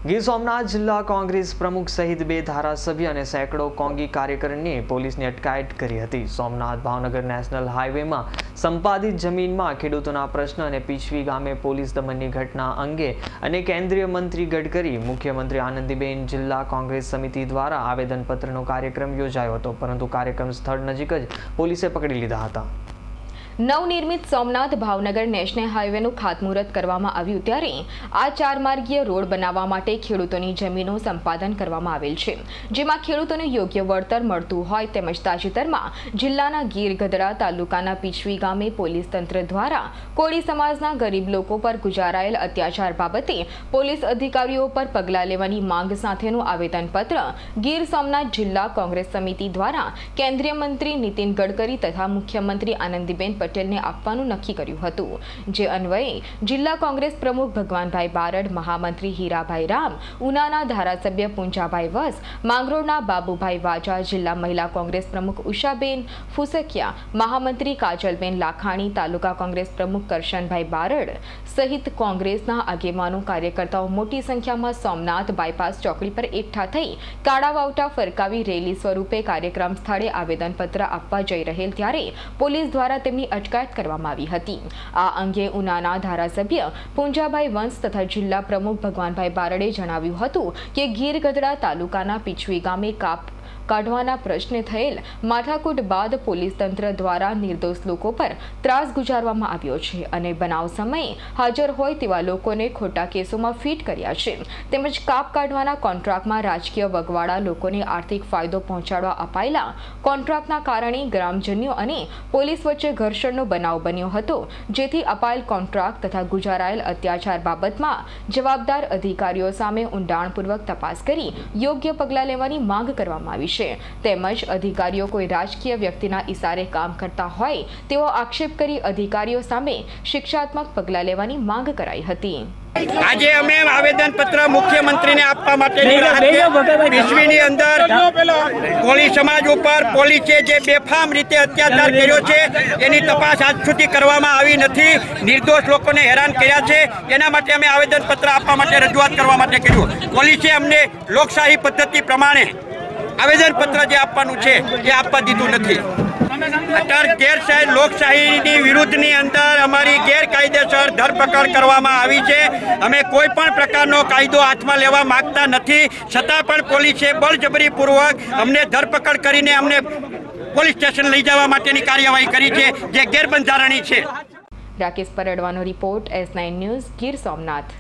ગીર સોમનાથ જિલ્લા કોંગ્રેસ પ્રમુખ સહિત 2 ધારાસભ્ય અને સેંકડો કોંગી કાર્યકરોને પોલીસની અટકાયત કરી હતી। સોમનાથ ભાવનગર નેશનલ હાઈવેમાં સંપાદિત જમીનમાં ખેડૂતોના પ્રશ્ન અને પીછવી ગામે પોલીસ દમનની ઘટના અંગે અને કેન્દ્રીય મંત્રી ગડકરી, મુખ્યમંત્રી આનંદીબેન જિલ્લા કોંગ્રેસ સમિતિ દ્વારા આવેદનપત્રનો કાર્યક્રમ યોજાયો હતો, પરંતુ કાર્યક્રમ સ્થળ નજીક જ પોલીસે પકડી લીધા હતા। નવનિર્મિત સોમનાથ ભાવનગર નેશનલ હાઈવેનું ખાતમુહૂર્ત કરવામાં આવ્યું ત્યારે આ 4 માર્ગીય રોડ બનાવવા માટે ખેડૂતોની જમીનો સંપાદન કરવામાં આવેલ છે, જેમાં ખેડૂતોને યોગ્ય વળતર મળતું હોય તેમજ તાજેતરમાં જિલ્લાના ગીર ગઢડા તાલુકાના પીછવી ગામે પોલીસ તંત્ર દ્વારા કોળી સમાજના ગરીબ લોકો પર ગુજારાયેલ અત્યાચાર બાબતે પોલીસ અધિકારીઓ પર પગલાં લેવાની માંગ સાથેનું આવેદનપત્ર ગીર સોમનાથ જિલ્લા કોંગ્રેસ સમિતિ દ્વારા કેન્દ્રીય મંત્રી નીતિન ગડકરી તથા મુખ્યમંત્રી આનંદીબેન પટેલને આપવાનું નક્કી કર્યું હતું, જે અન્વયે જિલ્લા કોંગ્રેસ પ્રમુખ ભગવાનભાઈ બારડ, મહામંત્રી હીરાભાઈ રામ, ઉનાના ધારાસભ્ય પૂંજાભાઈ વસ, માંગરોળના બાબુભાઈ વાજા, જિલ્લા મહિલા કોંગ્રેસ પ્રમુખ ઉષાબેન ફુસકિયા, મહામંત્રી કાજલબેન લાખાણી, તાલુકા કોંગ્રેસ પ્રમુખ કરશનભાઈ બારડ સહિત કોંગ્રેસના આગેવાનો કાર્યકર્તાઓ મોટી સંખ્યામાં સોમનાથ બાયપાસ ચોકડી પર એકઠા થઈ કાળા વાવટા ફરકાવી રેલી સ્વરૂપે કાર્યક્રમ સ્થળે આવેદનપત્ર આપવા જઈ રહેલ ત્યારે પોલીસ દ્વારા તેમની અટકાયત કરવામાં આવી હતી। આ અંગે ઉનાના ધારાસભ્ય પૂંજાભાઈ વંશ તથા જિલ્લા પ્રમુખ ભગવાનભાઈ બારડે જણાવ્યું હતું કે ગીર ગઢડા તાલુકાના પીછવી ગામે કાઢવાના પ્રશ્ને થયેલ માથાકૂટ બાદ પોલીસ તંત્ર દ્વારા નિર્દોષ લોકો પર ત્રાસ ગુજારવામાં આવ્યો છે અને બનાવ સમયે હાજર હોય તેવા લોકોને ખોટા કેસોમાં ફીટ કર્યા છે, તેમજ કાપ કાઢવાના કોન્ટ્રાક્ટમાં રાજકીય વગવાળા લોકોને આર્થિક ફાયદો પહોંચાડવા અપાયેલા કોન્ટ્રાક્ટના કારણે ગ્રામજનો અને પોલીસ વચ્ચે ઘર્ષણનો બનાવ બન્યો હતો, જેથી અપાયેલ કોન્ટ્રાક્ટ તથા ગુજારાયેલ અત્યાચાર બાબતમાં જવાબદાર અધિકારીઓ સામે ઊંડાણપૂર્વક તપાસ કરી યોગ્ય પગલાં લેવાની માંગ કરવામાં આવી છે, તેમજ અધિકારીઓ કોઈ રાજકીય વ્યક્તિના ઇશારે કામ કરતા હોય તેવો આક્ષેપ કરી અધિકારીઓ સામે શિક્ષાત્મક પગલાં લેવાની માંગ કરાઈ હતી। આજે અમે આવેદનપત્ર મુખ્યમંત્રીને આપવા માટે પીછવીની અંદર કોળી સમાજ ઉપર પોલીસે જે બેફામ રીતે અત્યાચાર કર્યો છે એની તપાસ આજ સુધી કરવામાં આવી નથી, નિર્દોષ લોકોને હેરાન કર્યા છે, એના માટે અમે આવેદનપત્ર આપવા માટે રજૂઆત કરવા માટે કર્યું। પોલીસે અમને લોકશાહી પદ્ધતિ પ્રમાણે આવેદનપત્ર જે આપવાનું છે એ આપવા દીધું નથી। અત્યારે ગેરશાહી લોકશાહીની વિરુદ્ધની અંદર અમારી ગેરકાયદેસર ધરપકડ કરવામાં આવી છે। અમે કોઈ પણ પ્રકારનો કાયદો હાથમાં લેવા માંગતા નથી, છતાં પણ પોલીસે બળજબરીપૂર્વક અમને ધરપકડ કરીને અમને પોલીસ સ્ટેશન લઈ જવા માટેની કાર્યવાહી કરી છે, જે ગેરબંધારણી છે। રાકેશ પરડવાનો report, S9 news, Gir Somnath.